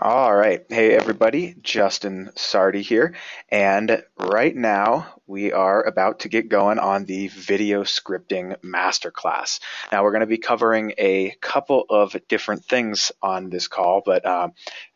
All right. Hey, everybody. Justin Sardi here. And right now, we are about to get going on the video scripting masterclass. Now, we're going to be covering a couple of different things on this call, but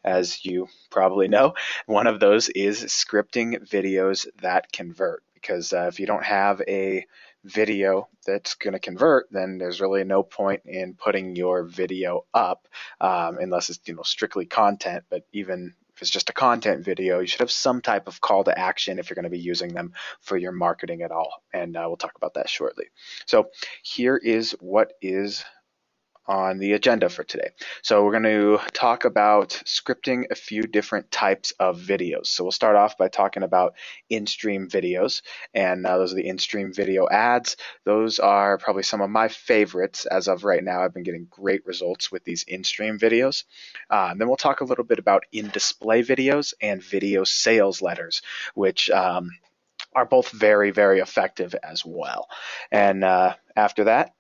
as you probably know, one of those is scripting videos that convert. Because if you don't have a video that's going to convert, then there's really no point in putting your video up unless it's strictly content. But even if it's just a content video, you should have some type of call to action if you're going to be using them for your marketing at all. And we'll talk about that shortly. So here is what is on the agenda for today. So we're going to talk about scripting a few different types of videos. So we'll start off by talking about in-stream videos, and those are the in-stream video ads. Those are probably some of my favorites as of right now. I've been getting great results with these in-stream videos. Then we'll talk a little bit about in-display videos and video sales letters, which are both very, very effective as well. And after that,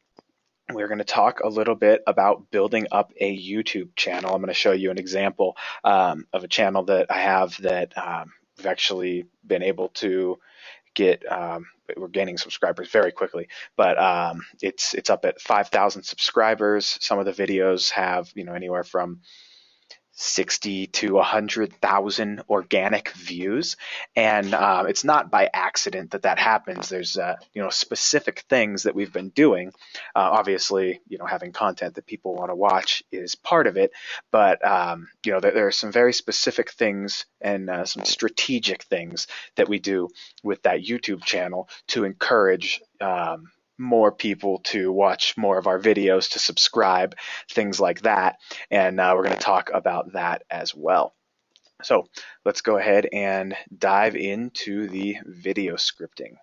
we're going to talk a little bit about building up a YouTube channel. I'm going to show you an example of a channel that I have that we've actually been able to get. We're gaining subscribers very quickly, but it's up at 5,000 subscribers. Some of the videos have anywhere from 60 to 100,000 organic views, and it's not by accident that happens. There's specific things that we've been doing. Obviously, having content that people want to watch is part of it, but there are some very specific things and some strategic things that we do with that YouTube channel to encourage more people to watch more of our videos, to subscribe, things like that. And we're going to talk about that as well. So let's go ahead and dive into the video scripting.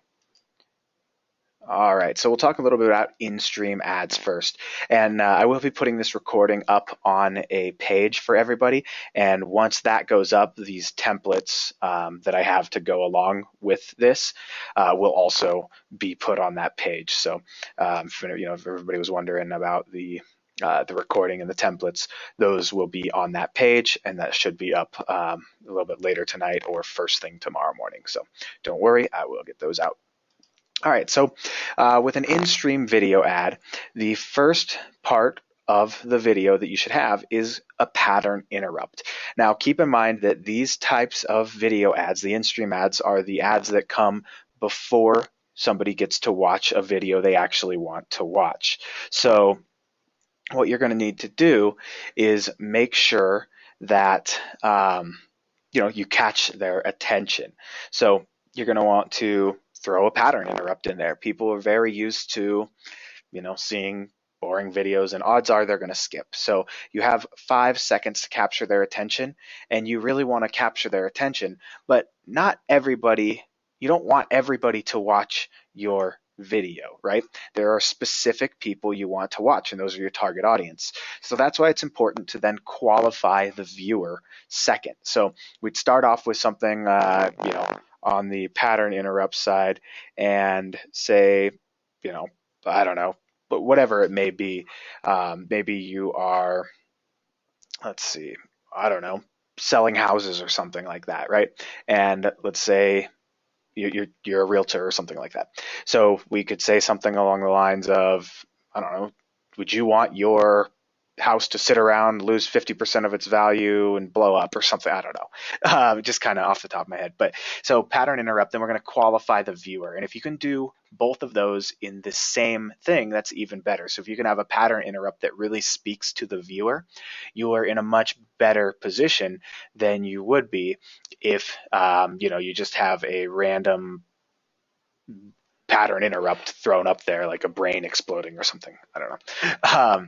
All right, so we'll talk a little bit about in-stream ads first. And I will be putting this recording up on a page for everybody. And once that goes up, these templates that I have to go along with this will also be put on that page. So if everybody was wondering about the recording and the templates, those will be on that page, and that should be up a little bit later tonight or first thing tomorrow morning. So don't worry, I will get those out. All right, so with an in-stream video ad, the first part of the video that you should have is a pattern interrupt. Now, keep in mind that these types of video ads, the in-stream ads, are the ads that come before somebody gets to watch a video they actually want to watch. So what you're going to need to do is make sure that you catch their attention. So you're going to want to throw a pattern interrupt in there. People are very used to, seeing boring videos, and odds are they're going to skip. So you have 5 seconds to capture their attention, and you really want to capture their attention, but not everybody, you don't want everybody to watch your video, right? There are specific people you want to watch, and those are your target audience. So that's why it's important to then qualify the viewer second. So we'd start off with something, on the pattern interrupt side and say, I don't know, but whatever it may be, maybe you are, let's see, I don't know, selling houses or something like that, right? And let's say you're a realtor or something like that. So we could say something along the lines of, I don't know, would you want your house to sit around, lose 50% of its value and blow up or something? I don't know, just kind of off the top of my head. But so pattern interrupt, then we're going to qualify the viewer. And if you can do both of those in the same thing, that's even better. So if you can have a pattern interrupt that really speaks to the viewer, you are in a much better position than you would be if you just have a random pattern interrupt thrown up there, like a brain exploding or something. I don't know.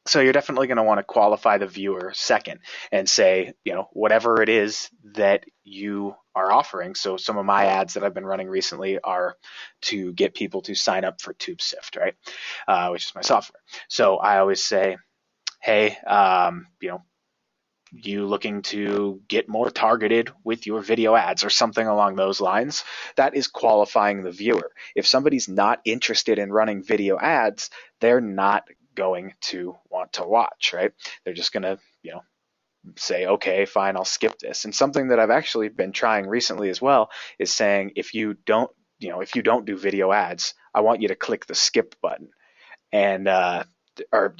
So you're definitely going to want to qualify the viewer second and say, whatever it is that you are offering. So some of my ads that I've been running recently are to get people to sign up for TubeSift, right? Which is my software. So I always say, hey, you looking to get more targeted with your video ads or something along those lines? That is qualifying the viewer. If somebody's not interested in running video ads, they're not going to want to watch, right? They're just going to, say, okay, fine, I'll skip this. And something that I've actually been trying recently as well is saying, if you don't do video ads, I want you to click the skip button. And or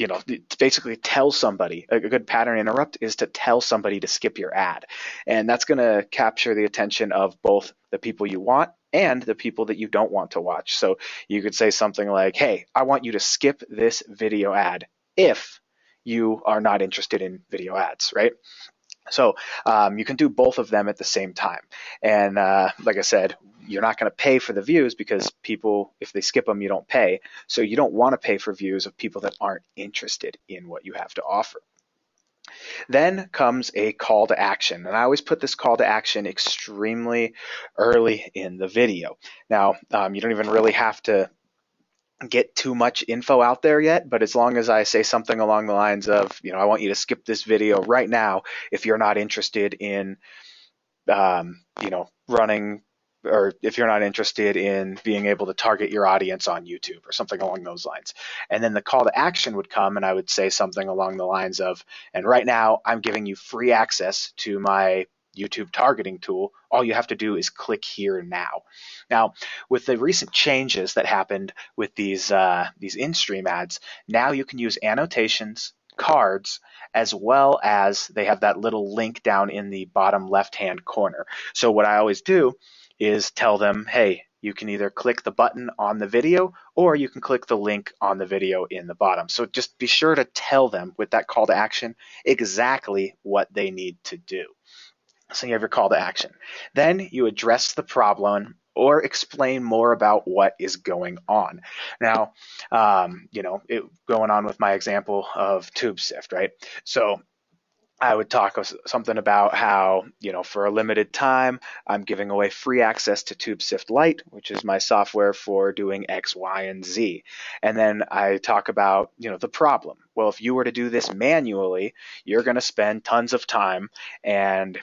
basically tell somebody. A good pattern interrupt is to tell somebody to skip your ad, and that's going to capture the attention of both the people you want and the people that you don't want to watch. So you could say something like, hey, I want you to skip this video ad if you are not interested in video ads, right? So you can do both of them at the same time. And like I said, you're not going to pay for the views because people, if they skip them, you don't pay. So you don't want to pay for views of people that aren't interested in what you have to offer. Then comes a call to action. And I always put this call to action extremely early in the video. Now, you don't even really have to get too much info out there yet, but as long as I say something along the lines of, I want you to skip this video right now if you're not interested in, running, or if you're not interested in being able to target your audience on YouTube or something along those lines. And then the call to action would come, and I would say something along the lines of, and right now I'm giving you free access to my YouTube targeting tool. All you have to do is click here now. Now, with the recent changes that happened with these in-stream ads, now you can use annotations, cards, as well as they have that little link down in the bottom left-hand corner. So what I always do is tell them, hey, you can either click the button on the video or you can click the link on the video in the bottom. So just be sure to tell them with that call to action exactly what they need to do. So you have your call to action. Then you address the problem or explain more about what is going on. Now, going on with my example of TubeSift, right? So I would talk something about how, for a limited time, I'm giving away free access to TubeSift Lite, which is my software for doing X, Y, and Z. And then I talk about, the problem. Well, if you were to do this manually, you're going to spend tons of time and,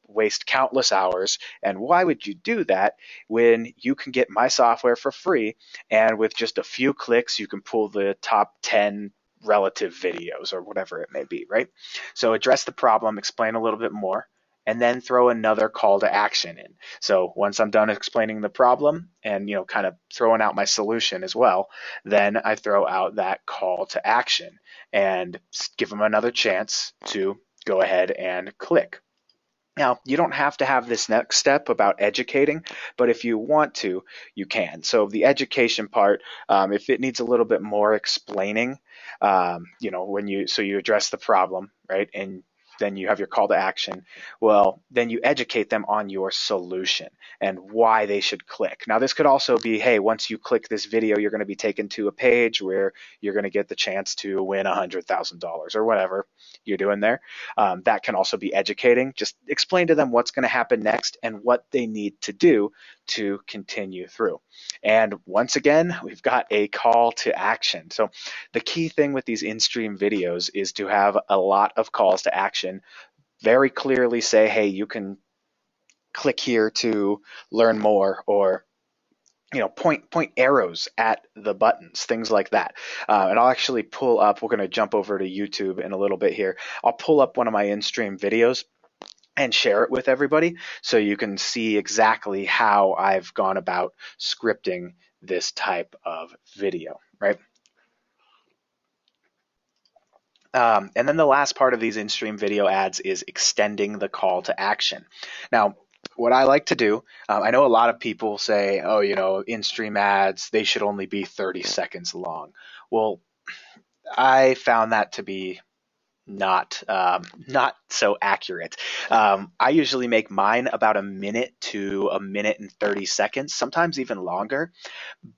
waste countless hours. And why would you do that when you can get my software for free? And with just a few clicks, you can pull the top 10 relative videos or whatever it may be, right? So address the problem, explain a little bit more, and then throw another call to action in. So once I'm done explaining the problem and, kind of throwing out my solution as well, then I throw out that call to action and give them another chance to go ahead and click. Now, you don't have to have this next step about educating, but if you want to, you can. So the education part, if it needs a little bit more explaining, so you address the problem, right? And then you have your call to action. Well, then you educate them on your solution and why they should click. Now, this could also be, hey, once you click this video, you're going to be taken to a page where you're going to get the chance to win $100,000 or whatever you're doing there. That can also be educating. Just explain to them what's going to happen next and what they need to do to continue through. And once again, we've got a call to action. So the key thing with these in-stream videos is to have a lot of calls to action. Very clearly say, hey, you can click here to learn more, or point arrows at the buttons, things like that. And I'll actually pull up, we're going to jump over to YouTube in a little bit here. I'll pull up one of my in-stream videos and share it with everybody so you can see exactly how I've gone about scripting this type of video, right? And then the last part of these in-stream video ads is extending the call to action. Now, what I like to do, I know a lot of people say, oh, in-stream ads, they should only be 30 seconds long. Well, I found that to be not so accurate. I usually make mine about a minute to a minute and 30 seconds, sometimes even longer,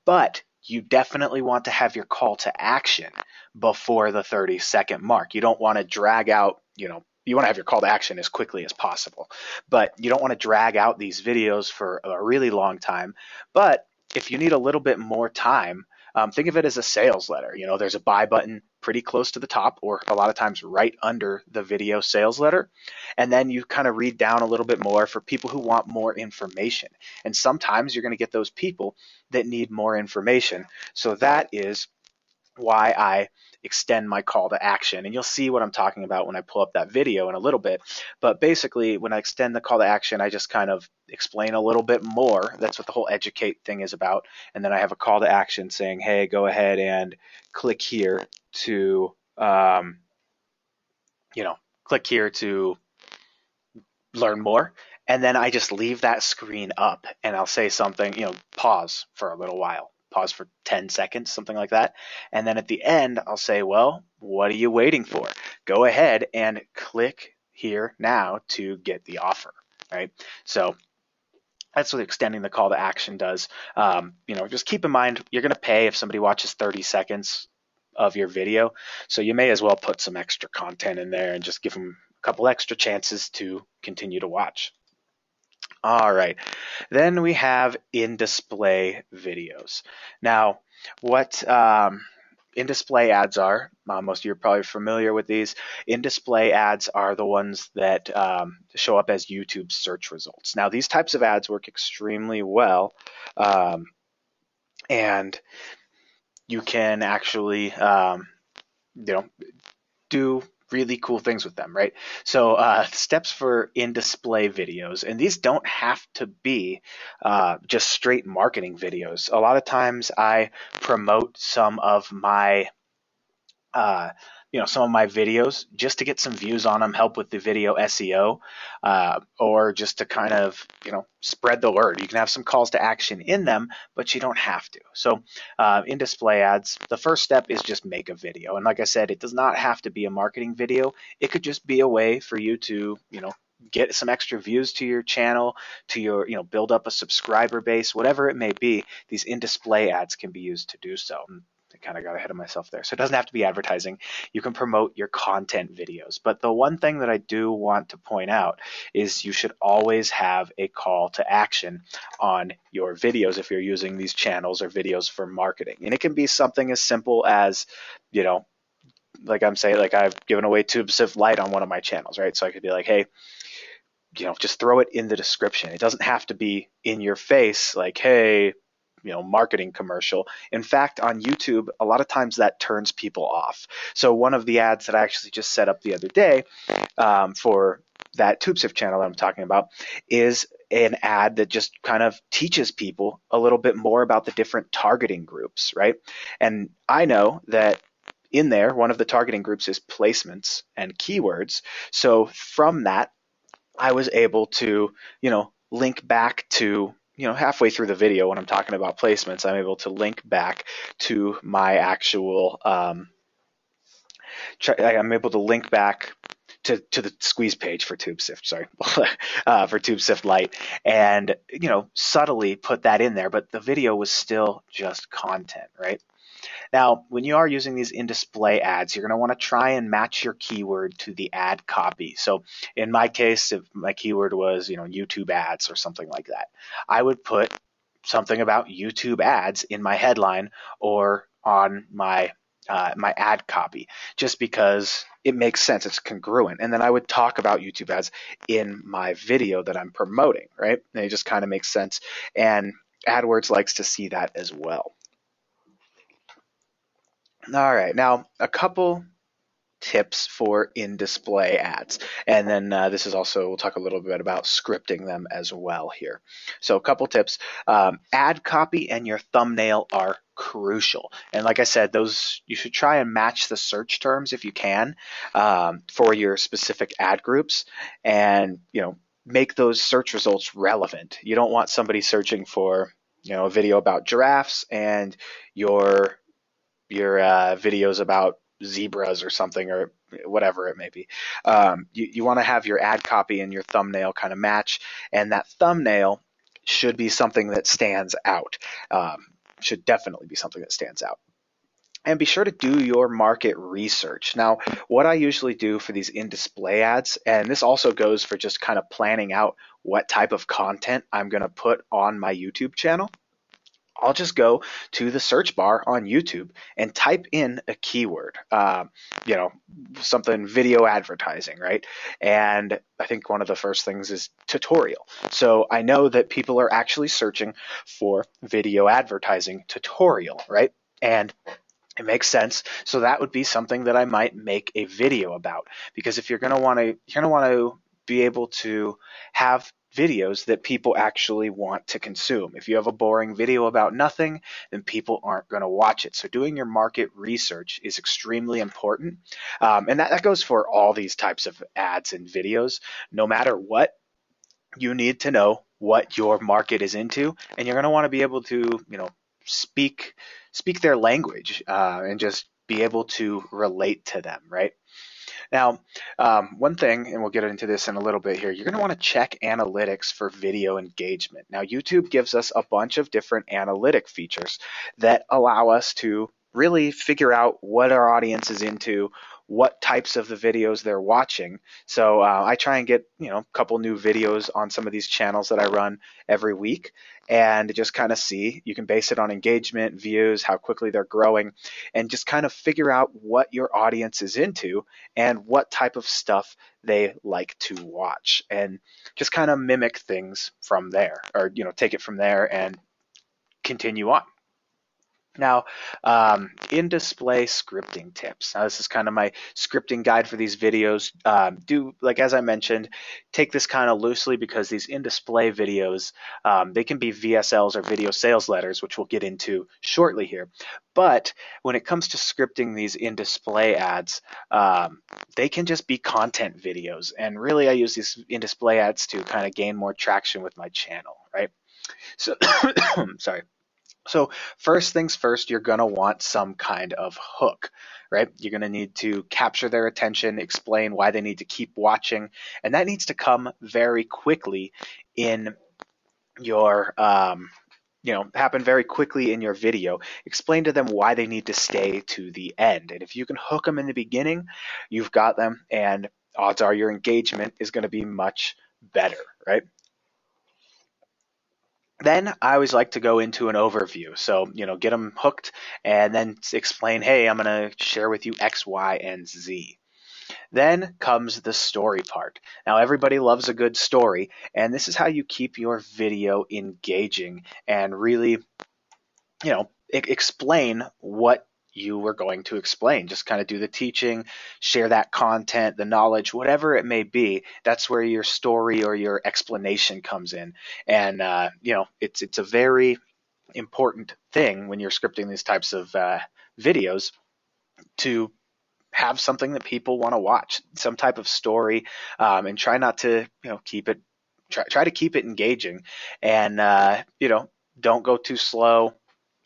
but you definitely want to have your call to action before the 30-second mark. You don't want to drag out, you want to have your call to action as quickly as possible, but you don't want to drag out these videos for a really long time. But if you need a little bit more time, think of it as a sales letter. There's a buy button pretty close to the top, or a lot of times right under the video sales letter. And then you kind of read down a little bit more for people who want more information. And sometimes you're going to get those people that need more information. So that is why I extend my call to action. And you'll see what I'm talking about when I pull up that video in a little bit. But basically, when I extend the call to action, I just kind of explain a little bit more. That's what the whole educate thing is about. And then I have a call to action saying, hey, go ahead and click here to, you know, click here to learn more. And then I just leave that screen up and I'll say something, pause for a little while, pause for 10 seconds, something like that. And then at the end, I'll say, well, what are you waiting for? Go ahead and click here now to get the offer, right? So that's what extending the call to action does. Just keep in mind, you're going to pay if somebody watches 30 seconds of your video. So you may as well put some extra content in there and just give them a couple extra chances to continue to watch. All right, then we have in-display videos. Now, what in-display ads are, most of you are probably familiar with these. In-display ads are the ones that show up as YouTube search results. Now, these types of ads work extremely well, and you can actually, do really cool things with them, right? So steps for in-display videos, and these don't have to be just straight marketing videos. A lot of times I promote some of my videos just to get some views on them, help with the video SEO, or just to kind of, spread the word. You can have some calls to action in them, but you don't have to. So in display ads, the first step is just make a video. And like I said, it does not have to be a marketing video. It could just be a way for you to, get some extra views to your channel, to your, build up a subscriber base, whatever it may be. These in-display ads can be used to do so. I kind of got ahead of myself there. So it doesn't have to be advertising. You can promote your content videos. But the one thing that I do want to point out is you should always have a call to action on your videos if you're using these channels or videos for marketing. And it can be something as simple as, like I'm saying, like I've given away TubeSift Lite on one of my channels, right? So I could be like, hey, just throw it in the description. It doesn't have to be in your face, like, hey, marketing commercial. In fact, on YouTube, a lot of times that turns people off. So one of the ads that I actually just set up the other day for that TubeSift channel that I'm talking about is an ad that just kind of teaches people a little bit more about the different targeting groups, right? And I know that in there, one of the targeting groups is placements and keywords. So from that, I was able to, link back to, halfway through the video when I'm talking about placements, I'm able to link back to my actual, I'm able to link back to the squeeze page for TubeSift, sorry, for TubeSift Lite, and, subtly put that in there, but the video was still just content, right? Now, when you are using these in-display ads, you're going to want to try and match your keyword to the ad copy. So in my case, if my keyword was, YouTube ads or something like that, I would put something about YouTube ads in my headline or on my my ad copy, just because it makes sense. It's congruent. And then I would talk about YouTube ads in my video that I'm promoting, right? And it just kind of makes sense. And AdWords likes to see that as well. All right, now a couple tips for in-display ads. And then this is also, we'll talk a little bit about scripting them as well here. So a couple tips. Ad copy and your thumbnail are crucial. And like I said, those you should try and match the search terms if you can for your specific ad groups, and make those search results relevant. You don't want somebody searching for a video about giraffes and your videos about zebras or something, or whatever it may be. You want to have your ad copy and your thumbnail kind of match, and that thumbnail should be something that stands out. Should definitely be something that stands out. And be sure to do your market research. Now, what I usually do for these in-display ads, and this also goes for just kind of planning out what type of content I'm going to put on my YouTube channel, I'll just go to the search bar on YouTube and type in a keyword, something video advertising, right? And I think one of the first things is tutorial. So I know that people are actually searching for video advertising tutorial, right? And It makes sense. So that would be something that I might make a video about, because if you're going to be able to have videos that people actually want to consume. If you have a boring video about nothing, then people aren't going to watch it. So doing your market research is extremely important. And that goes for all these types of ads and videos. No matter what, you need to know what your market is into, and you're going to want to be able to, speak speak their language, and just be able to relate to them, right? Now, one thing, and we'll get into this in a little bit here, you're going to want to check analytics for video engagement. Now, YouTube gives us a bunch of different analytic features that allow us to really figure out what our audience is into, what types of the videos they're watching. So I try and get a couple new videos on some of these channels that I run every week, and just kind of see. You can base it on engagement, views, how quickly they're growing, and just kind of figure out what your audience is into and what type of stuff they like to watch, and just kind of mimic things from there, or take it from there and continue on. Now, in-display scripting tips. Now, this is kind of my scripting guide for these videos. Like as I mentioned, take this kind of loosely, because these in-display videos, they can be VSLs or video sales letters, which we'll get into shortly here. But when it comes to scripting these in-display ads, they can just be content videos. And really, I use these in-display ads to kind of gain more traction with my channel, right? So, sorry. So first things first, you're going to want some kind of hook, right? You're going to need to capture their attention, explain why they need to keep watching, and that needs to come very quickly in your, happen very quickly in your video. Explain to them why they need to stay to the end. And if you can hook them in the beginning, you've got them, and odds are your engagement is going to be much better, right? Then I always like to go into an overview. So, get them hooked and then explain, hey, I'm going to share with you X, Y, and Z. Then comes the story part. Now, everybody loves a good story, and this is how you keep your video engaging and really, explain what you were going to explain. Just kind of do the teaching, share that content, the knowledge, whatever it may be. That's where your story or your explanation comes in. And, it's a very important thing when you're scripting these types of videos, to have something that people want to watch, some type of story, and try not to, keep it, try to keep it engaging, and, don't go too slow,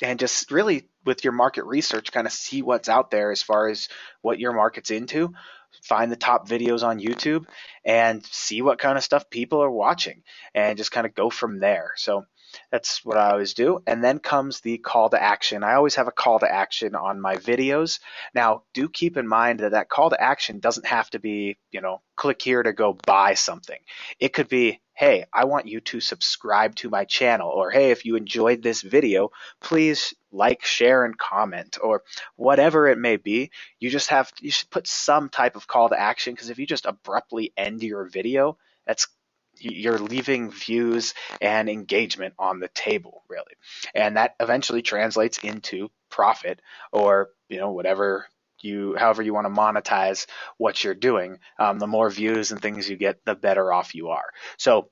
and just really with your market research, kind of see what's out there as far as what your market's into. Find the top videos on YouTube and see what kind of stuff people are watching, and just kind of go from there. So that's what I always do. And then comes the call to action. I always have a call to action on my videos. Now, do keep in mind that that call to action doesn't have to be, click here to go buy something. It could be, hey, I want you to subscribe to my channel, or hey, if you enjoyed this video, please like, share, and comment, or whatever it may be. You should put some type of call to action, because if you just abruptly end your video, you're leaving views and engagement on the table, really. And that eventually translates into profit, or, however you want to monetize what you're doing. The more views and things you get, the better off you are. So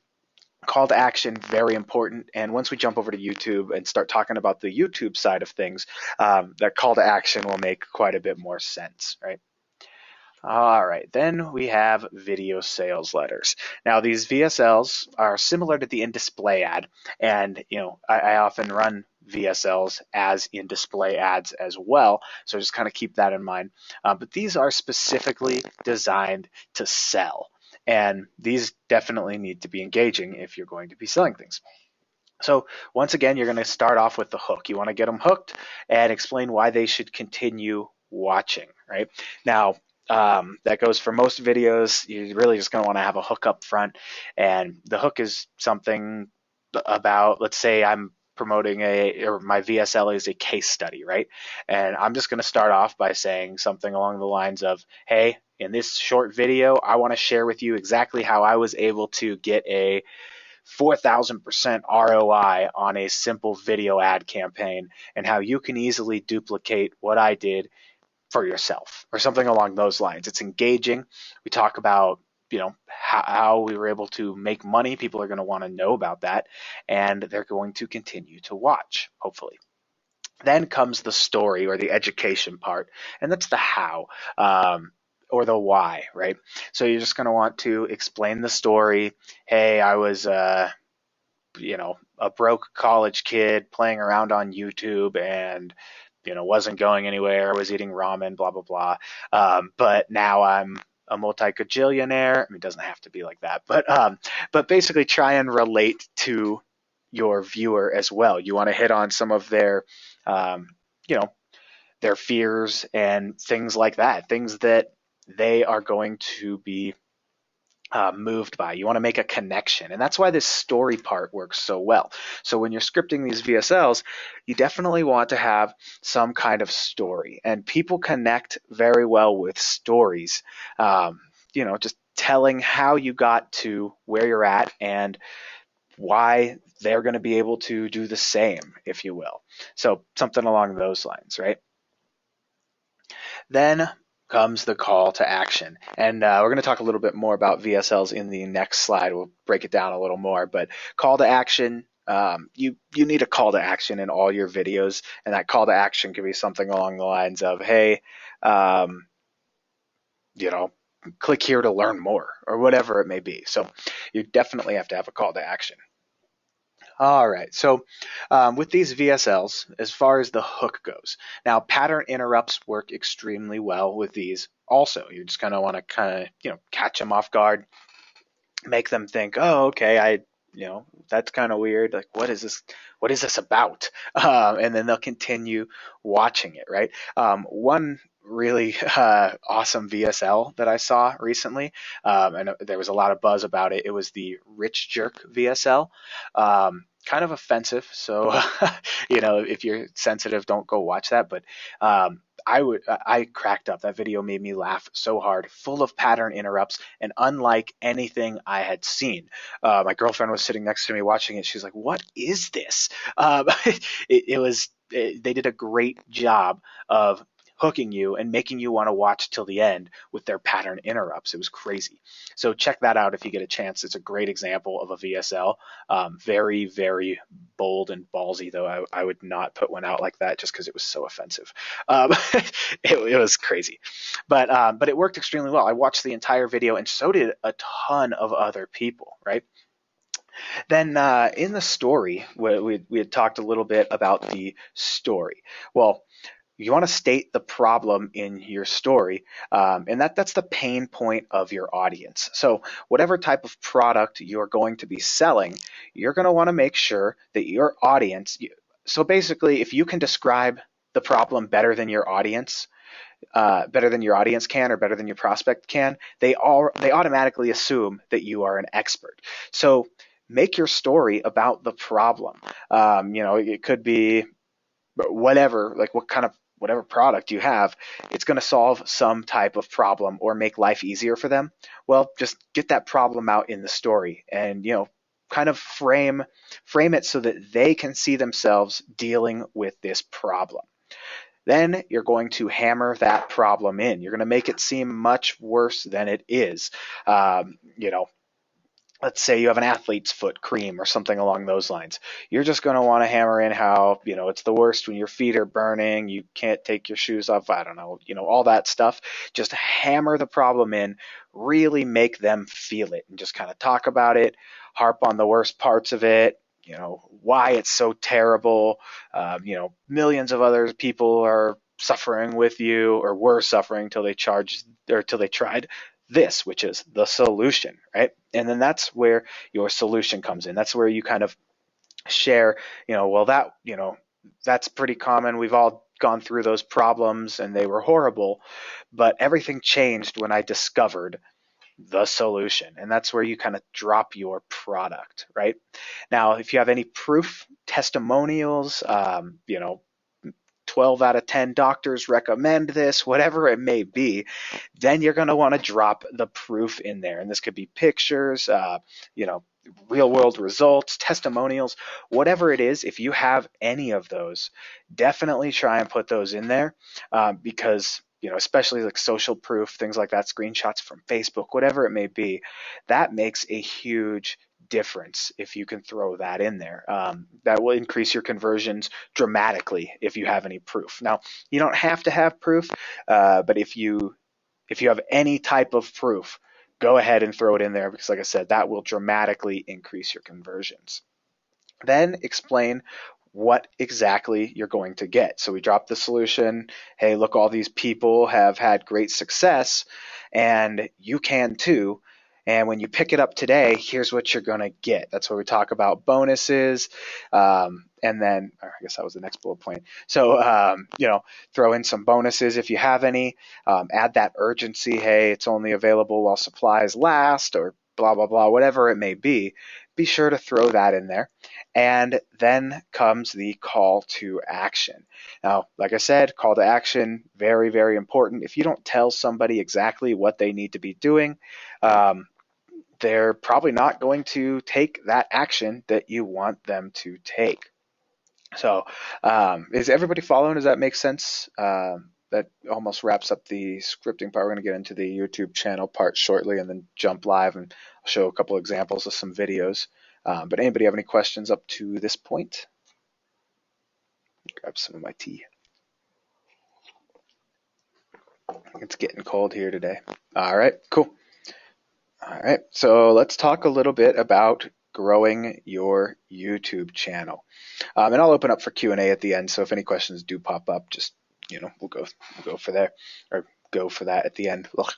call to action, very important. And once we jump over to YouTube and start talking about the YouTube side of things, that call to action will make quite a bit more sense, right? All right, then we have video sales letters. Now, these VSLs are similar to the in-display ad, and I often run VSLs as in-display ads as well, so just kind of keep that in mind. But these are specifically designed to sell, and these definitely need to be engaging if you're going to be selling things. So once again, you're going to start off with the hook. You want to get them hooked and explain why they should continue watching, right? Now, that goes for most videos. You're really just going to want to have a hook up front, and the hook is something about, let's say I'm promoting or my VSL is a case study, right? And I'm just going to start off by saying something along the lines of, hey, in this short video, I want to share with you exactly how I was able to get a 4,000% ROI on a simple video ad campaign, and how you can easily duplicate what I did for yourself, or something along those lines. It's engaging. We talk about, how we were able to make money. People are going to want to know about that, and they're going to continue to watch, hopefully. Then comes the story, or the education part, and that's the how, or the why, right? So you're just going to want to explain the story. Hey, I was a broke college kid playing around on YouTube, and wasn't going anywhere, was eating ramen, blah blah blah. But now I'm a multi-gajillionaire. I mean, it doesn't have to be like that, but basically try and relate to your viewer as well. You want to hit on some of their you know their fears and things like that, things that they are going to be moved by. You want to make a connection, and that's why this story part works so well. So when you're scripting these VSLs, you definitely want to have some kind of story, and people connect very well with stories. Just telling how you got to where you're at and why they're going to be able to do the same, if you will. So something along those lines, right? Then comes the call to action. And we're going to talk a little bit more about VSLs in the next slide. We'll break it down a little more. But call to action, you need a call to action in all your videos. And that call to action can be something along the lines of, hey, click here to learn more, or whatever it may be. So you definitely have to have a call to action. All right, so with these VSLs, as far as the hook goes, now pattern interrupts work extremely well with these. Also, you're just going to want to catch them off guard, make them think, oh, okay, that's kind of weird. Like, what is this? What is this about? And then they'll continue watching it, right? One really awesome VSL that I saw recently, and there was a lot of buzz about it. It was the Rich Jerk VSL. Kind of offensive, so if you're sensitive, don't go watch that. But I cracked up. That video made me laugh so hard, full of pattern interrupts, and unlike anything I had seen. My girlfriend was sitting next to me watching it. She's like, "What is this?" They did a great job of hooking you and making you want to watch till the end with their pattern interrupts. It was crazy. So check that out if you get a chance. It's a great example of a VSL. Very, very bold and ballsy, though. I would not put one out like that just because it was so offensive. It was crazy. But it worked extremely well. I watched the entire video, and so did a ton of other people, right? Then in the story, we had talked a little bit about the story. Well, you want to state the problem in your story, and that's the pain point of your audience. So whatever type of product you're going to be selling, you're going to want to make sure that your audience, so basically if you can describe the problem better than your audience, better than your audience can, or better than your prospect can, they automatically assume that you are an expert. So make your story about the problem. It could be whatever, like whatever product you have, it's going to solve some type of problem or make life easier for them. Well, just get that problem out in the story, and kind of frame it so that they can see themselves dealing with this problem. Then you're going to hammer that problem in. You're going to make it seem much worse than it is. Let's say you have an athlete's foot cream or something along those lines. You're just going to want to hammer in how, it's the worst when your feet are burning, you can't take your shoes off, I don't know, all that stuff. Just hammer the problem in, really make them feel it, and just kind of talk about it, harp on the worst parts of it, why it's so terrible. Millions of other people are suffering with you, or were suffering till they tried this, which is the solution, right? And then that's where your solution comes in. That's where you kind of share, that's pretty common. We've all gone through those problems and they were horrible, but everything changed when I discovered the solution. And that's where you kind of drop your product, right? Now, if you have any proof, testimonials, 12 out of 10 doctors recommend this, whatever it may be, then you're going to want to drop the proof in there. And this could be pictures, real world results, testimonials, whatever it is. If you have any of those, definitely try and put those in there, because especially like social proof, things like that, screenshots from Facebook, whatever it may be, that makes a huge difference if you can throw that in there. That will increase your conversions dramatically if you have any proof. Now, you don't have to have proof, but if you have any type of proof, go ahead and throw it in there, because like I said, that will dramatically increase your conversions. Then explain what exactly you're going to get. So we dropped the solution. Hey, look, all these people have had great success and you can too. And when you pick it up today, here's what you're going to get. That's where we talk about bonuses. And then, I guess that was the next bullet point. So, throw in some bonuses if you have any. Add that urgency. Hey, it's only available while supplies last, or blah, blah, blah, whatever it may be. Be sure to throw that in there. And then comes the call to action. Now, like I said, call to action, very, very important. If you don't tell somebody exactly what they need to be doing, they're probably not going to take that action that you want them to take. So is everybody following? Does that make sense? That almost wraps up the scripting part. We're going to get into the YouTube channel part shortly and then jump live and I'll show a couple examples of some videos. But anybody have any questions up to this point? Grab some of my tea. It's getting cold here today. All right, cool. All right, so let's talk a little bit about growing your YouTube channel. And I'll open up for Q&A at the end, so if any questions do pop up, just, we'll go for there, or go for that at the end. Ugh.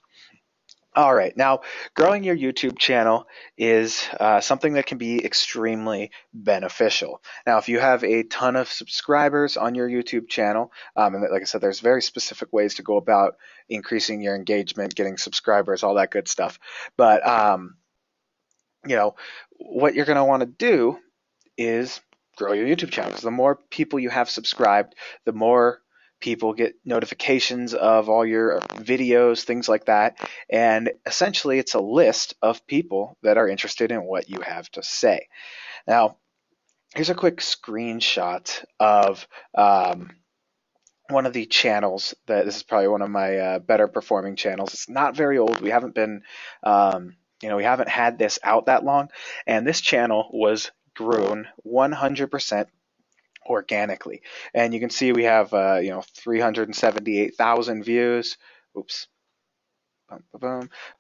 All right, now growing your YouTube channel is something that can be extremely beneficial. Now, if you have a ton of subscribers on your YouTube channel, and like I said, there's very specific ways to go about increasing your engagement, getting subscribers, all that good stuff. But what you're going to want to do is grow your YouTube channel. Because the more people you have subscribed, the more people get notifications of all your videos, things like that. And essentially, it's a list of people that are interested in what you have to say. Now, here's a quick screenshot of one of the channels that this is probably one of my better performing channels. It's not very old. We haven't been, we haven't had this out that long. And this channel was grown 100% organically. And you can see we have 378,000 views. Oops.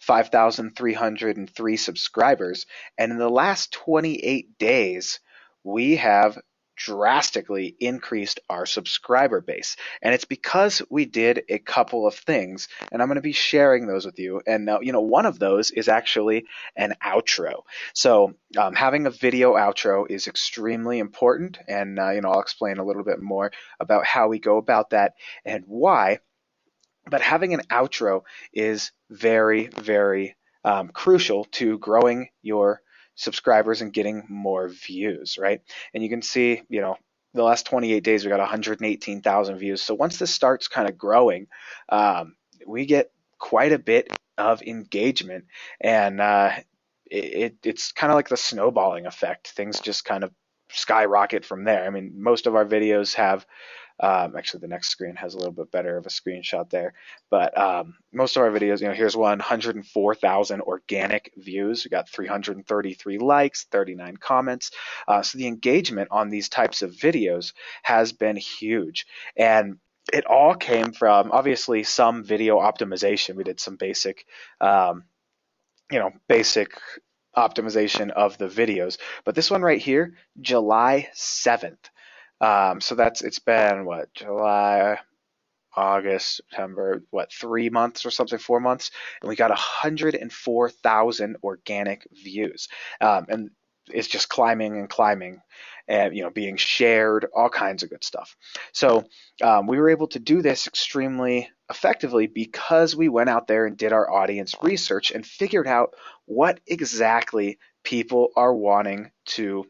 5,303 subscribers. And in the last 28 days, we have drastically increased our subscriber base. And it's because we did a couple of things, and I'm going to be sharing those with you. And one of those is actually an outro. So having a video outro is extremely important, and I'll explain a little bit more about how we go about that and why. But having an outro is very, very crucial to growing your subscribers and getting more views, right? And you can see, the last 28 days, we got 118,000 views. So once this starts kind of growing, we get quite a bit of engagement, and it's kind of like the snowballing effect. Things just kind of skyrocket from there. I mean, most of our videos have actually, the next screen has a little bit better of a screenshot there. But most of our videos, here's 104,000 organic views. We got 333 likes, 39 comments. So the engagement on these types of videos has been huge. And it all came from, obviously, some video optimization. We did some basic, basic optimization of the videos. But this one right here, July 7th. So it's been July, August, September, 3 months or something, 4 months, and we got 104,000 organic views. And it's just climbing and climbing, and being shared, all kinds of good stuff. So we were able to do this extremely effectively because we went out there and did our audience research and figured out what exactly people are wanting to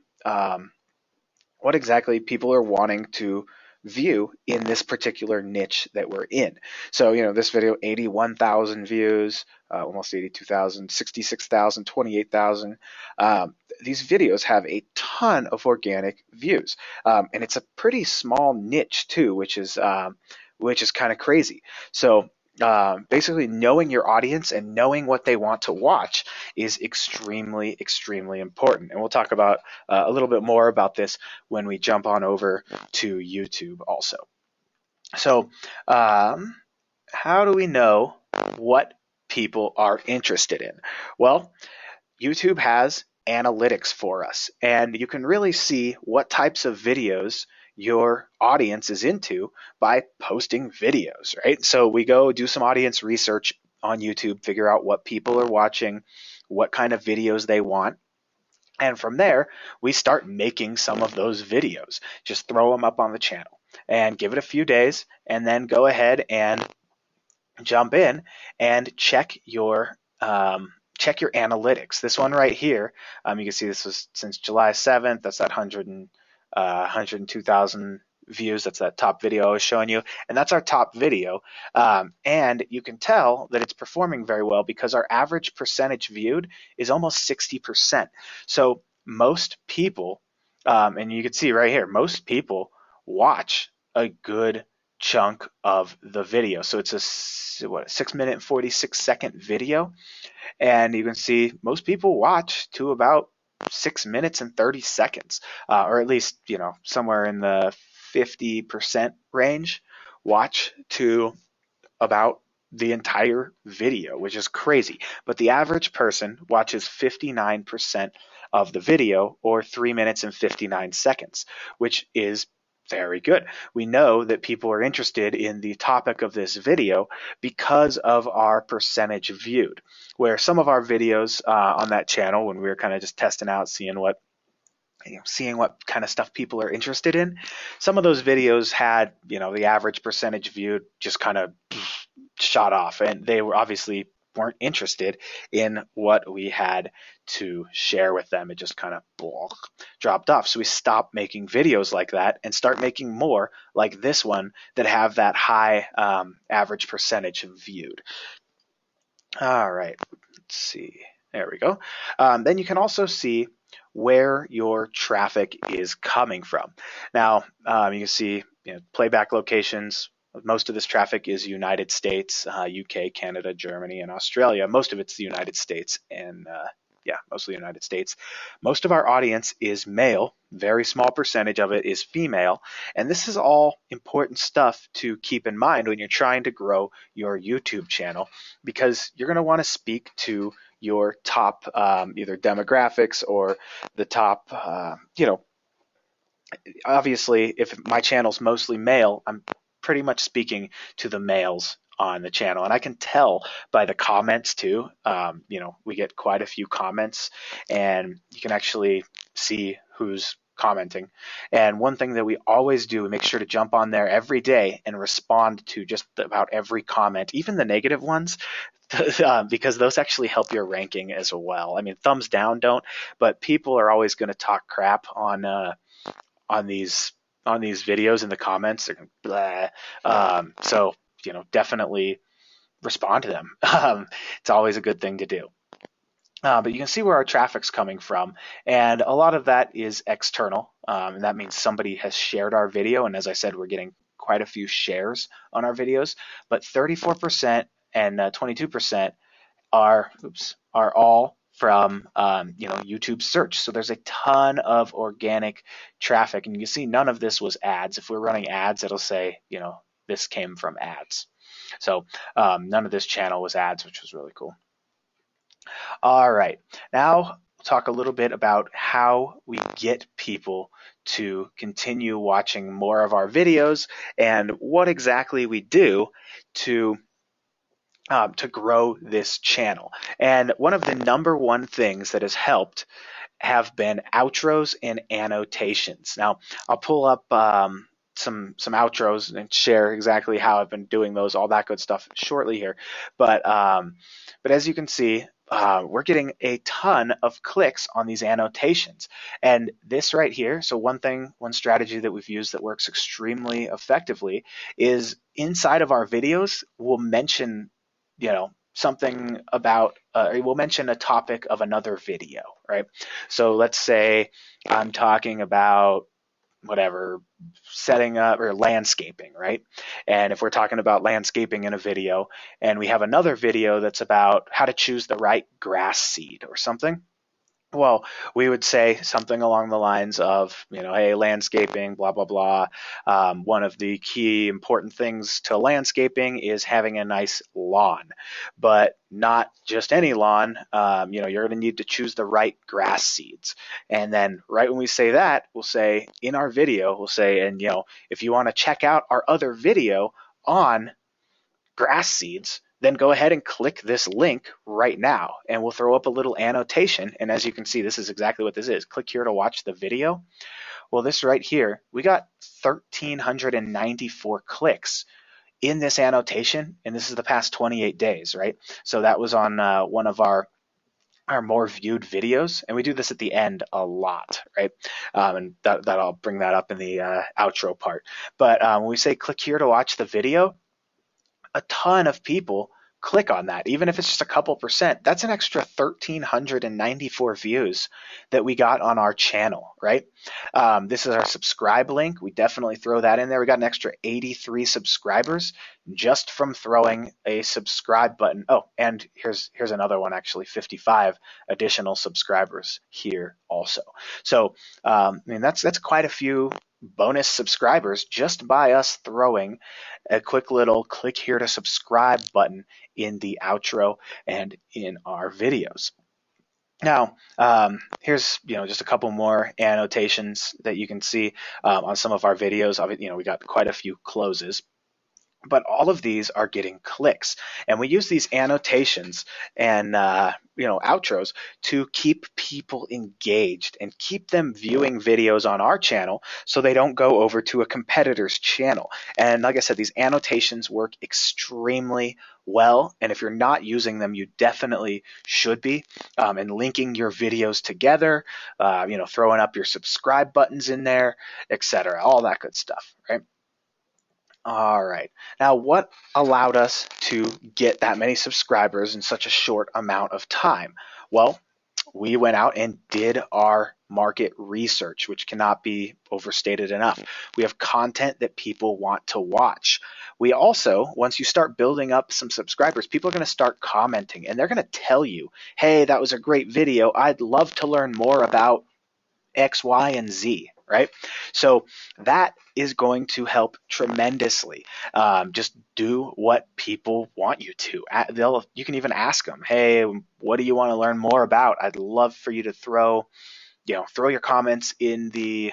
view in this particular niche that we're in. So, this video, 81,000 views, almost 82,000, 66,000, 28,000. these videos have a ton of organic views, and it's a pretty small niche too, which is kind of crazy. So basically, knowing your audience and knowing what they want to watch is extremely, extremely important. And we'll talk about a little bit more about this when we jump on over to YouTube also. So how do we know what people are interested in? Well, YouTube has analytics for us, and you can really see what types of videos your audience is into by posting videos, right? So we go do some audience research on YouTube, figure out what people are watching, what kind of videos they want. And from there, we start making some of those videos. Just throw them up on the channel and give it a few days, and then go ahead and jump in and check your analytics. This one right here, you can see this was since July 7th. That's that 102,000 views. That's that top video I was showing you, and that's our top video. And you can tell that it's performing very well because our average percentage viewed is almost 60%. So most people, and you can see right here, most people watch a good chunk of the video. So it's a 6-minute and 46-second video, and you can see most people watch to about 6 minutes and 30 seconds, or at least somewhere in the 50% range watch to about the entire video, which is crazy. But the average person watches 59% of the video, or 3 minutes and 59 seconds, which is very good. We know that people are interested in the topic of this video because of our percentage viewed, where some of our videos on that channel, when we were kind of just testing out, seeing what kind of stuff people are interested in, some of those videos had, the average percentage viewed just kind of shot off, and they were obviously weren't interested in what we had to share with them. It just kind of dropped off. So we stopped making videos like that and start making more like this one that have that high average percentage viewed. All right, let's see. There we go. Then you can also see where your traffic is coming from. Now, you can see playback locations. Most of this traffic is United States, UK, Canada, Germany, and Australia. Most of it's the United States, and mostly United States. Most of our audience is male. Very small percentage of it is female. And this is all important stuff to keep in mind when you're trying to grow your YouTube channel, because you're going to want to speak to your top either demographics or the top, obviously, if my channel's mostly male, I'm pretty much speaking to the males on the channel. And I can tell by the comments too. We get quite a few comments, and you can actually see who's commenting. And one thing that we always do, we make sure to jump on there every day and respond to just about every comment, even the negative ones, because those actually help your ranking as well. I mean, thumbs down don't, but people are always going to talk crap on these videos in the comments. They're going blah. So definitely respond to them. It's always a good thing to do. But you can see where our traffic's coming from, and a lot of that is external, and that means somebody has shared our video. And as I said, we're getting quite a few shares on our videos, but 34% and 22% are all from YouTube search. So there's a ton of organic traffic, and you can see none of this was ads. If we're running ads, it'll say this came from ads. So none of this channel was ads, which was really cool. All right, now we'll talk a little bit about how we get people to continue watching more of our videos and what exactly we do to grow this channel. And one of the number one things that has helped have been outros and annotations. Now, I'll pull up some outros and share exactly how I've been doing those, all that good stuff shortly here. But as you can see, we're getting a ton of clicks on these annotations. And this right here, so one strategy that we've used that works extremely effectively is inside of our videos, we'll mention something about, we'll mention a topic of another video, right? So let's say I'm talking about whatever, setting up or landscaping, right? And if we're talking about landscaping in a video and we have another video that's about how to choose the right grass seed or something, well, we would say something along the lines of, hey, landscaping, blah, blah, blah. One of the key important things to landscaping is having a nice lawn, but not just any lawn. You're going to need to choose the right grass seeds. And then right when we say that, we'll say in our video, we'll say, and, if you want to check out our other video on grass seeds, then go ahead and click this link right now, and we'll throw up a little annotation. And as you can see, this is exactly what this is. Click here to watch the video. Well, this right here, we got 1,394 clicks in this annotation, and this is the past 28 days, right? So that was on one of our more viewed videos, and we do this at the end a lot, right? And that I'll bring that up in the outro part. But when we say click here to watch the video, a ton of people click on that. Even if it's just a couple percent, that's an extra 1,394 views that we got on our channel, right? This is our subscribe link. We definitely throw that in there. We got an extra 83 subscribers just from throwing a subscribe button. Oh, and here's another one, actually, 55 additional subscribers here also. So that's quite a few bonus subscribers just by us throwing a quick little click here to subscribe button in the outro and in our videos. Now, here's just a couple more annotations that you can see on some of our videos. We got quite a few closes, but all of these are getting clicks, and we use these annotations and outros to keep people engaged and keep them viewing videos on our channel so they don't go over to a competitor's channel. And like I said, these annotations work extremely well, and if you're not using them, you definitely should be. And linking your videos together, throwing up your subscribe buttons in there, etc., all that good stuff, right? All right. Now, what allowed us to get that many subscribers in such a short amount of time? Well, we went out and did our market research, which cannot be overstated enough. We have content that people want to watch. We also, once you start building up some subscribers, people are going to start commenting, and they're going to tell you, hey, that was a great video. I'd love to learn more about X, Y, and Z, right? So that is going to help tremendously. Just do what people want you to. You can even ask them, hey, what do you want to learn more about? I'd love for you to throw your comments in the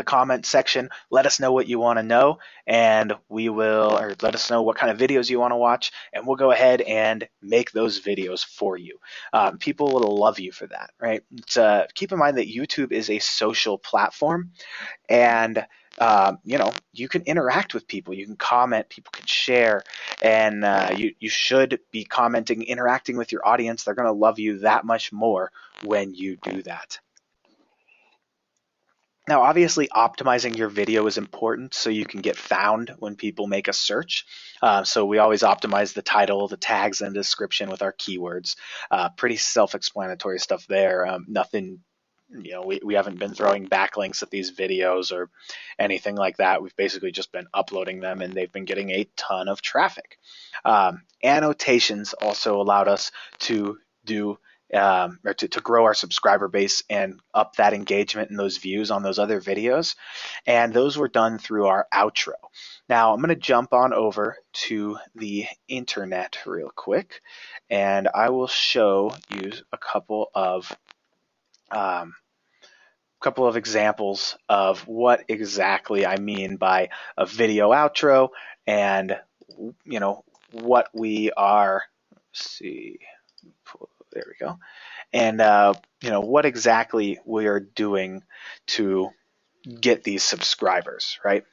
comment section. Let us know what you want to know, and or let us know what kind of videos you want to watch, and we'll go ahead and make those videos for you. People will love you for that, right? Keep in mind that YouTube is a social platform, and you can interact with people. You can comment, people can share, and you should be commenting, interacting with your audience. They're going to love you that much more when you do that. Now, obviously, optimizing your video is important so you can get found when people make a search. So we always optimize the title, the tags, and the description with our keywords. Pretty self-explanatory stuff there. Nothing, we haven't been throwing backlinks at these videos or anything like that. We've basically just been uploading them, and they've been getting a ton of traffic. Annotations also allowed us to do or to grow our subscriber base and up that engagement and those views on those other videos. And those were done through our outro. Now I'm going to jump on over to the internet real quick, and I will show you a couple of examples of what exactly I mean by a video outro and what we are. Let's see. There we go. And what exactly we are doing to get these subscribers, right?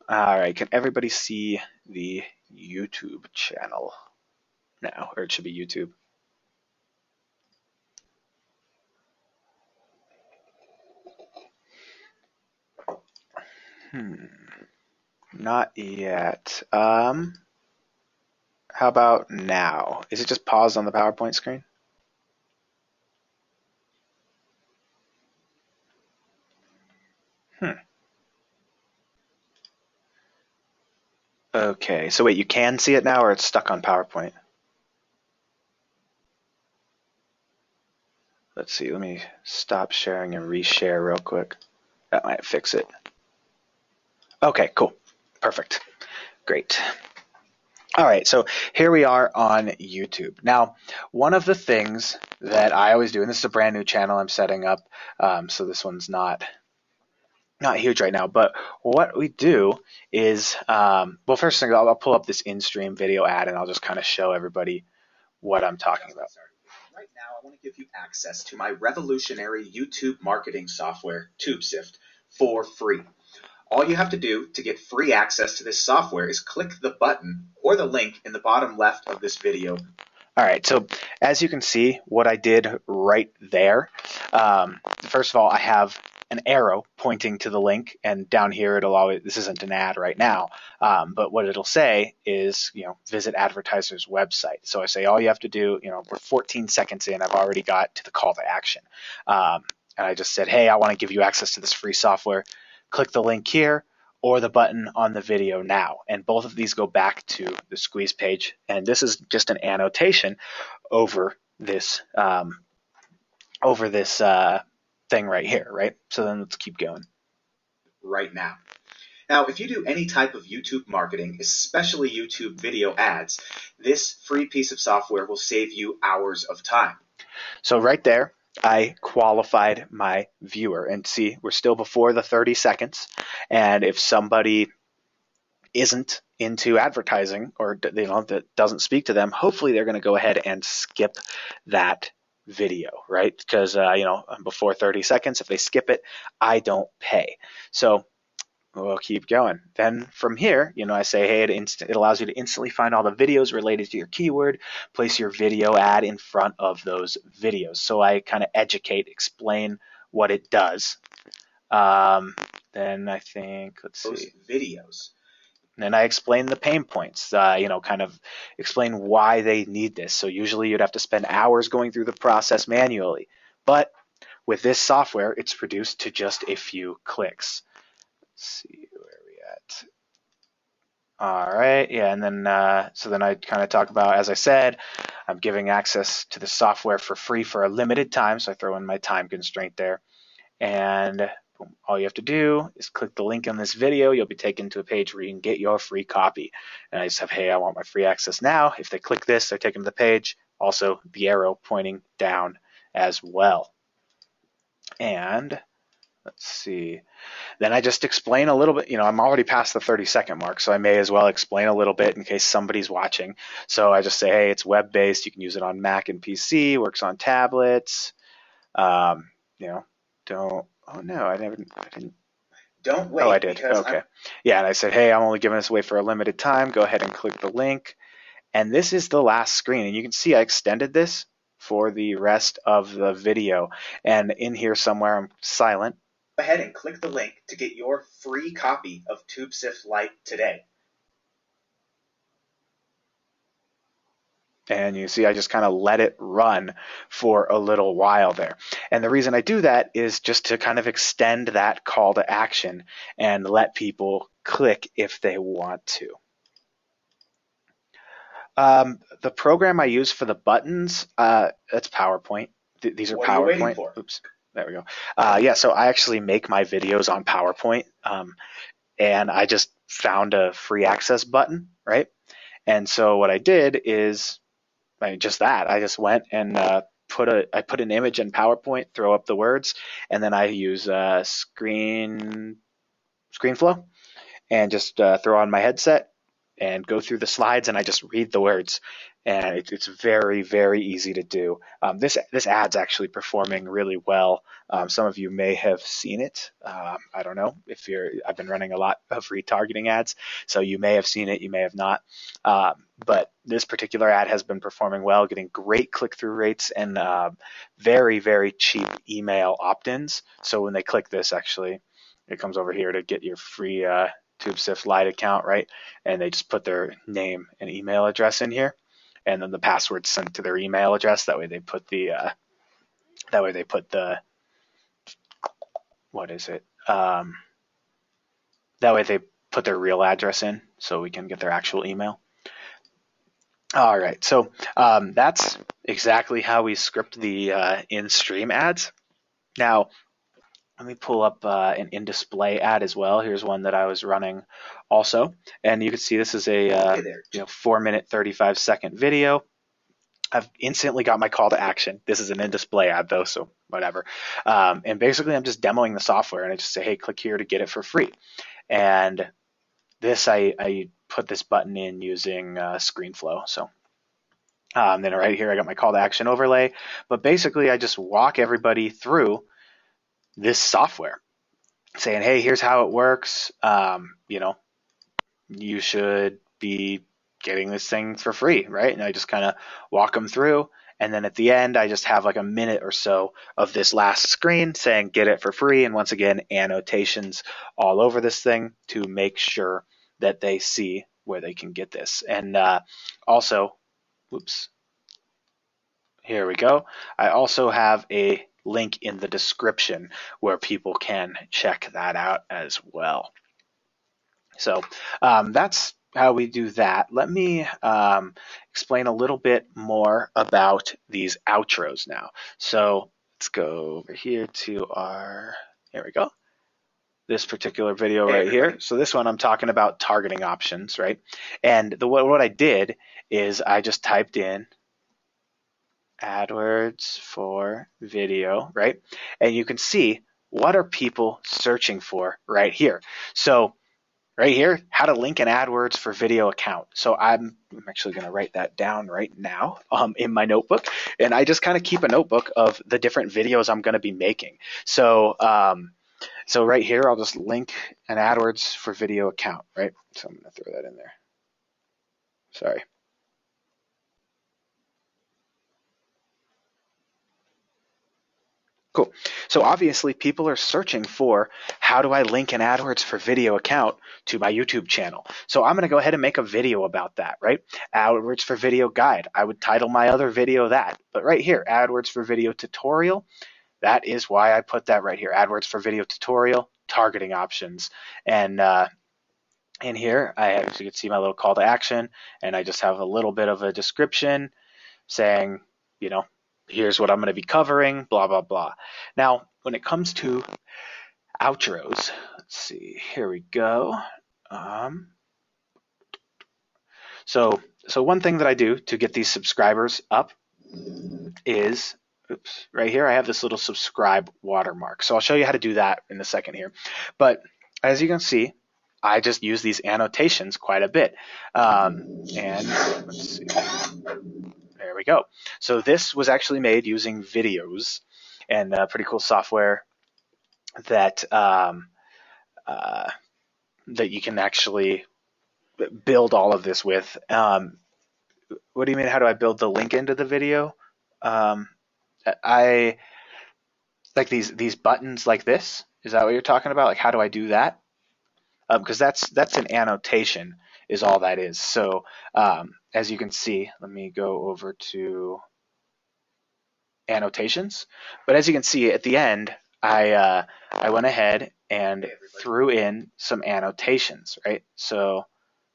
All right, can everybody see the YouTube channel now? Or it should be YouTube. Not yet. How about now? Is it just paused on the PowerPoint screen? Okay, so wait, you can see it now or it's stuck on PowerPoint? Let's see, let me stop sharing and reshare real quick. That might fix it. Okay, cool. Perfect. Great. All right, so here we are on YouTube. Now, one of the things that I always do, and this is a brand new channel I'm setting up, so this one's not huge right now, but what we do is, well, first thing, I'll pull up this in-stream video ad and I'll just kind of show everybody what I'm talking about. Right now, I want to give you access to my revolutionary YouTube marketing software, TubeSift, for free. All you have to do to get free access to this software is click the button or the link in the bottom left of this video. All right, so as you can see, what I did right there, first of all, I have an arrow pointing to the link, and down here it'll always, this isn't an ad right now, but what it'll say is, visit advertiser's website. So I say all you have to do, we're 14 seconds in, I've already got to the call to action. And I just said, hey, I want to give you access to this free software. Click the link here or the button on the video now. And both of these go back to the squeeze page. And this is just an annotation over this thing right here, right? So then let's keep going. Right now. Now, if you do any type of YouTube marketing, especially YouTube video ads, this free piece of software will save you hours of time. So right there, I qualified my viewer, and see, we're still before the 30 seconds. And if somebody isn't into advertising or that doesn't speak to them, hopefully they're going to go ahead and skip that video, right? Because before 30 seconds, if they skip it, I don't pay. So we'll keep going. Then from here, I say, hey, it allows you to instantly find all the videos related to your keyword, place your video ad in front of those videos. So I kind of explain what it does. Then I think, let's see. Videos. And then I explain the pain points, kind of explain why they need this. So usually you'd have to spend hours going through the process manually. But with this software, it's reduced to just a few clicks. Let's see, where are we at? All right, yeah, and then so then I kind of talk about, as I said, I'm giving access to the software for free for a limited time, so I throw in my time constraint there. And boom, all you have to do is click the link in this video. You'll be taken to a page where you can get your free copy. And I just have, hey, I want my free access now. If they click this, they're taken to the page. Also, the arrow pointing down as well. And let's see. Then I just explain a little bit. I'm already past the 30-second mark, so I may as well explain a little bit in case somebody's watching. So I just say, hey, it's web-based. You can use it on Mac and PC. Works on tablets. Don't. Oh no, I didn't. Don't wait. Oh, I did. Okay. Yeah, and I said, hey, I'm only giving this away for a limited time. Go ahead and click the link. And this is the last screen, and you can see I extended this for the rest of the video. And in here somewhere, I'm silent. Go ahead and click the link to get your free copy of TubeSift Lite today. And you see I just kind of let it run for a little while there. And the reason I do that is just to kind of extend that call to action and let people click if they want to. The program I use for the buttons, that's PowerPoint. These are PowerPoint. What are you waiting for? Oops. There we go. Yeah, so I actually make my videos on PowerPoint, and I just found a free access button, right? And so what I did is, just that. I just went and I put an image in PowerPoint, throw up the words, and then I use ScreenFlow and just throw on my headset and go through the slides, and I just read the words. And it's very, very easy to do. This ad's actually performing really well. Some of you may have seen it. I don't know if I've been running a lot of retargeting ads, so you may have seen it, you may have not. But this particular ad has been performing well, getting great click-through rates and very, very cheap email opt-ins. So when they click this, actually, it comes over here to get your free TubeSift Lite account, right? And they just put their name and email address in here, and then the password's sent to their email address. That way they put the what is it? That way they put their real address in, so we can get their actual email. All right, so that's exactly how we script the in-stream ads. Now, let me pull up an in-display ad as well. Here's one that I was running also, and you can see this is a 4-minute, 35-second video. I've instantly got my call to action. This is an in-display ad though, so whatever. And basically, I'm just demoing the software, and I just say, hey, click here to get it for free. And this, I put this button in using ScreenFlow. So then right here, I got my call to action overlay. But basically, I just walk everybody through this software, saying, hey, here's how it works. You should be getting this thing for free, right? And I just kind of walk them through. And then at the end, I just have like a minute or so of this last screen saying get it for free. And once again, annotations all over this thing to make sure that they see where they can get this. And also, whoops, here we go. I also have a link in the description where people can check that out as well. So that's how we do that. Let me explain a little bit more about these outros now. So let's go over here to here we go, this particular video right here. So this one I'm talking about targeting options, right? And what I did is I just typed in AdWords for video, right? And you can see what are people searching for right here. So right here, how to link an AdWords for video account. So I'm actually going to write that down right now in my notebook. And I just kind of keep a notebook of the different videos I'm going to be making. So so right here, I'll just link an AdWords for video account, right? So I'm going to throw that in there. Sorry. Cool. So obviously people are searching for how do I link an AdWords for video account to my YouTube channel. So I'm going to go ahead and make a video about that, right? AdWords for video guide. I would title my other video that. But right here, AdWords for video tutorial. That is why I put that right here. AdWords for video tutorial, targeting options. And in here, as you can see my little call to action, and I just have a little bit of a description saying, here's what I'm going to be covering, blah, blah, blah. Now, when it comes to outros, let's see, here we go. So one thing that I do to get these subscribers up is, oops, right here, I have this little subscribe watermark. So I'll show you how to do that in a second here. But as you can see, I just use these annotations quite a bit. And let's see. There we go. So this was actually made using videos and pretty cool software that that you can actually build all of this with. What do you mean? How do I build the link into the video? I like these buttons like this. Is that what you're talking about? Like, how do I do that? Because that's an annotation is all that is. So as you can see, let me go over to annotations. But as you can see at the end, I went ahead and threw in some annotations, right? So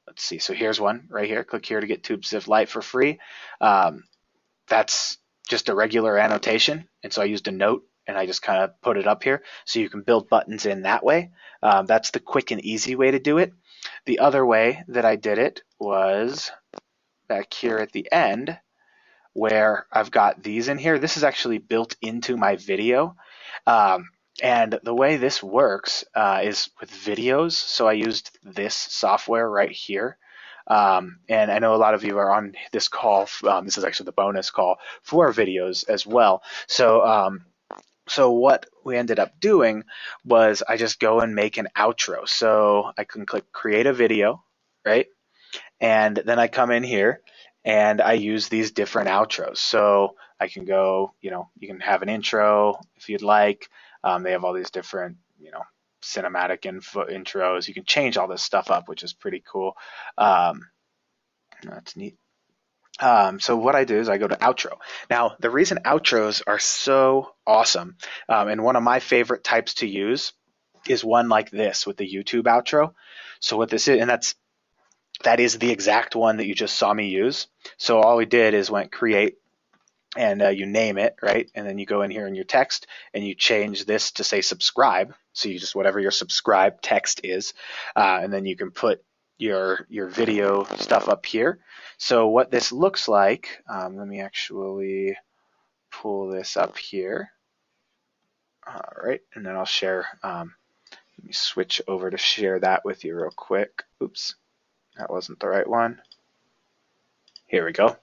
let's see. So here's one right here. Click here to get TubeSift Lite for free. That's just a regular annotation. And so I used a note and I just kind of put it up here. So you can build buttons in that way. That's the quick and easy way to do it. The other way that I did it was back here at the end where I've got these in here. This is actually built into my video. And the way this works is with videos. So I used this software right here. And I know a lot of you are on this call. This is actually the bonus call for videos as well. So so what we ended up doing was I just go and make an outro. So I can click create a video, right? And then I come in here and I use these different outros. So I can go, you can have an intro if you'd like. They have all these different, cinematic intros. You can change all this stuff up, which is pretty cool. That's neat. So what I do is I go to outro. Now, the reason outros are so awesome, and one of my favorite types to use is one like this with the YouTube outro. So what this is, and that is the exact one that you just saw me use. So all we did is went create, and you name it, right? And then you go in here in your text and you change this to say subscribe. So you just whatever your subscribe text is, and then you can put your video stuff up here. So what this looks like, let me actually pull this up here. All right, and then I'll share. Let me switch over to share that with you real quick. Oops, that wasn't the right one. Here we go.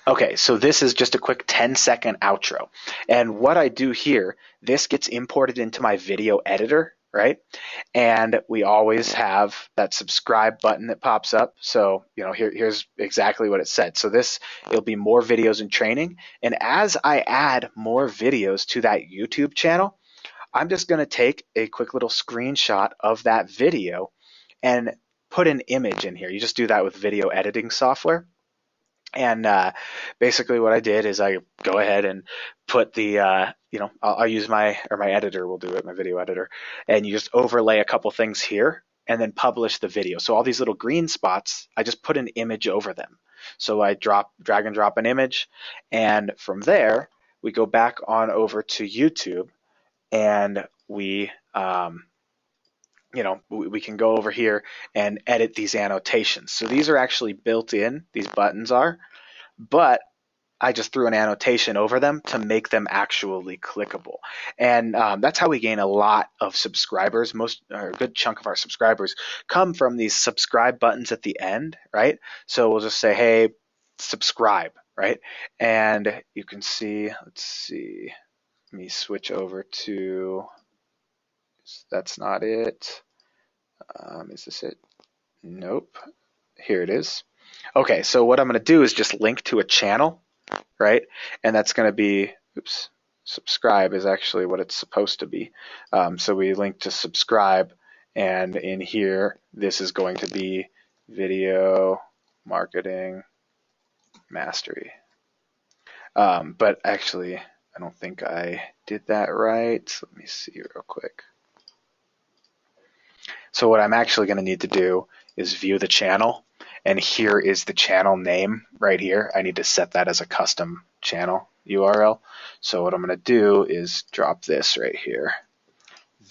Okay, so this is just a quick 10-second outro. And what I do here, this gets imported into my video editor, right? And we always have that subscribe button that pops up. So, here's exactly what it said. So it'll be more videos and training. And as I add more videos to that YouTube channel, I'm just going to take a quick little screenshot of that video and put an image in here. You just do that with video editing software. And basically what I did is I go ahead and put the, I'll use my editor will do it, my video editor, and you just overlay a couple things here and then publish the video. So all these little green spots, I just put an image over them. So I drag and drop an image, and from there, we go back on over to YouTube, and we can go over here and edit these annotations. So these are actually built in, these buttons are, but I just threw an annotation over them to make them actually clickable. And that's how we gain a lot of subscribers. A good chunk of our subscribers come from these subscribe buttons at the end, right? So we'll just say, hey, subscribe, right? And you can see, let's see, let me switch over to, that's not it. Is this it? Nope. Here it is. Okay, so what I'm going to do is just link to a channel, right? And that's going to be, subscribe is actually what it's supposed to be. So we link to subscribe, and in here, this is going to be video marketing mastery. But actually, I don't think I did that right. So let me see real quick. So what I'm actually going to need to do is view the channel, and here is the channel name right here. I need to set that as a custom channel URL. So what I'm going to do is drop this right here.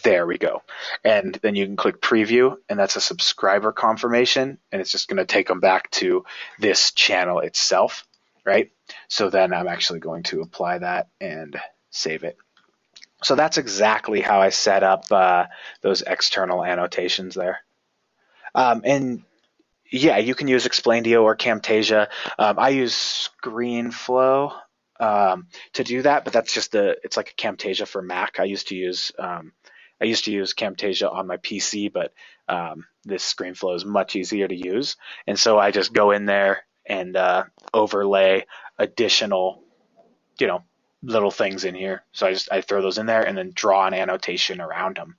There we go. And then you can click preview, and that's a subscriber confirmation, and it's just going to take them back to this channel itself, right? So then I'm actually going to apply that and save it. So that's exactly how I set up those external annotations there. And yeah, you can use Explaindio or Camtasia. I use ScreenFlow to do that, but that's just it's like a Camtasia for Mac. I used to use Camtasia on my PC, but this ScreenFlow is much easier to use. And so I just go in there and overlay additional, little things in here. So I throw those in there and then draw an annotation around them.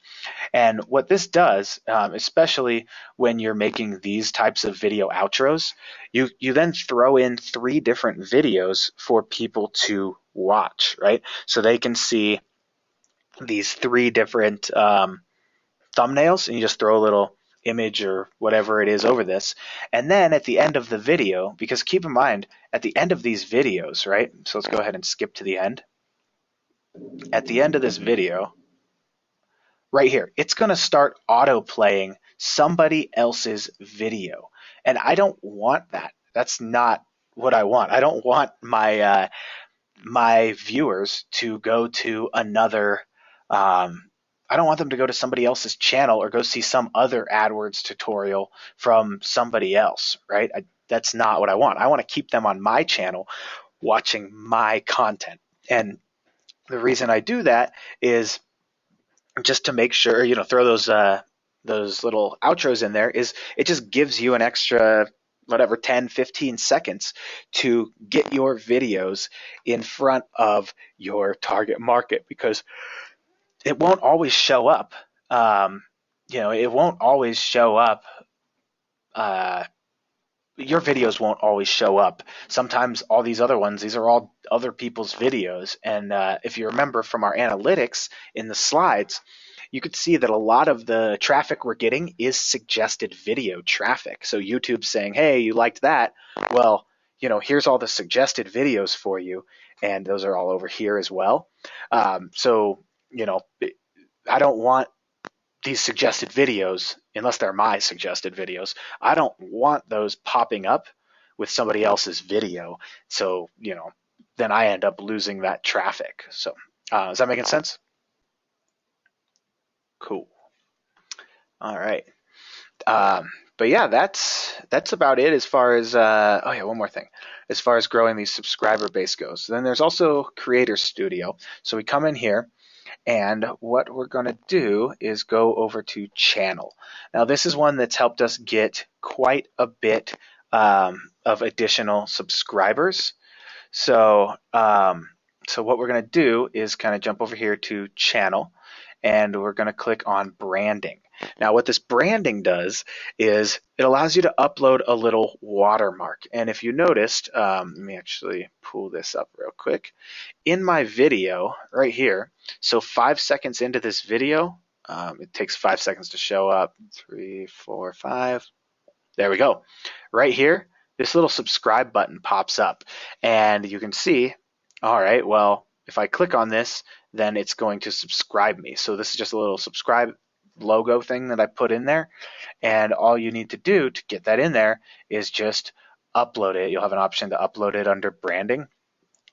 And what this does, especially when you're making these types of video outros, you then throw in 3 different videos for people to watch, right? So they can see these 3 different thumbnails, and you just throw a little image or whatever it is over this. And then at the end of the video, because keep in mind, at the end of these videos, right? So let's go ahead and skip to the end. At the end of this video, right here, it's going to start auto-playing somebody else's video. And I don't want that. That's not what I want. I don't want my my viewers to go to another I don't want them to go to somebody else's channel or go see some other AdWords tutorial from somebody else, right? That's not what I want. I want to keep them on my channel watching my content. And the reason I do that is just to make sure, throw those little outros in there, is it just gives you an extra, 10, 15 seconds to get your videos in front of your target market, because it won't always show up it won't always show up. Uh, your videos won't always show up. Sometimes all these other ones, these are all other people's videos. And if you remember from our analytics in the slides, you could see that a lot of the traffic we're getting is suggested video traffic. So YouTube's saying, hey, you liked that? Well, here's all the suggested videos for you. And those are all over here as well. So, I don't want these suggested videos, unless they're my suggested videos, I don't want those popping up with somebody else's video. So, then I end up losing that traffic. So, is that making sense? Cool. All right. But yeah, that's about it as far as oh yeah, one more thing. As far as growing the subscriber base goes. Then there's also Creator Studio. So we come in here, and what we're going to do is go over to channel. Now this is one that's helped us get quite a bit of additional subscribers. So what we're going to do is kind of jump over here to channel, and we're going to click on branding. Now what this branding does is it allows you to upload a little watermark. And if you noticed, let me actually pull this up real quick. In my video right here, so 5 seconds into this video, it takes 5 seconds to show up. 3, 4, 5. There we go. Right here, this little subscribe button pops up, and you can see, all right, well, if I click on this, then it's going to subscribe me. So this is just a little subscribe logo thing that I put in there, and all you need to do to get that in there is just upload it. You'll have an option to upload it under branding,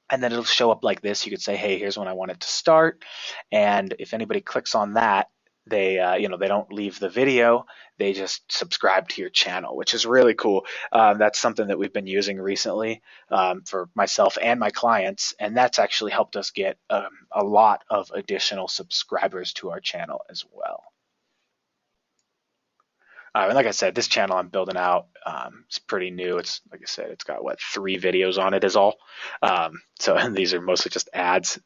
and then it'll show up like this. You could say, hey, here's when I want it to start, and if anybody clicks on that, they they don't leave the video, they just subscribe to your channel, which is really cool. That's something that we've been using recently for myself and my clients, and that's actually helped us get a lot of additional subscribers to our channel as well. And like I said, this channel I'm building out, it's pretty new. It's like I said, it's got 3 videos on it is all. So and these are mostly just ads,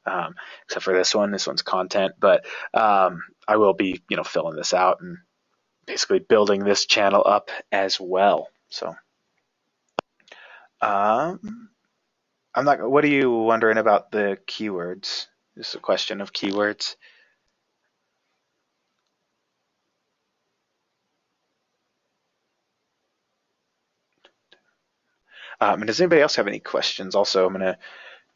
except for this one. This one's content, but I will be, filling this out and basically building this channel up as well. So, I'm not. What are you wondering about the keywords? This is a question of keywords. And does anybody else have any questions? Also, I'm going to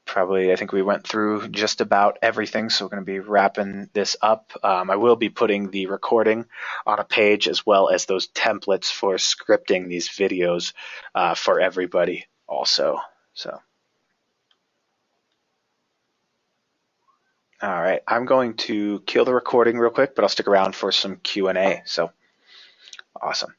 I think we went through just about everything, so we're going to be wrapping this up. I will be putting the recording on a page as well as those templates for scripting these videos for everybody also. So, all right, I'm going to kill the recording real quick, but I'll stick around for some Q&A. So, awesome.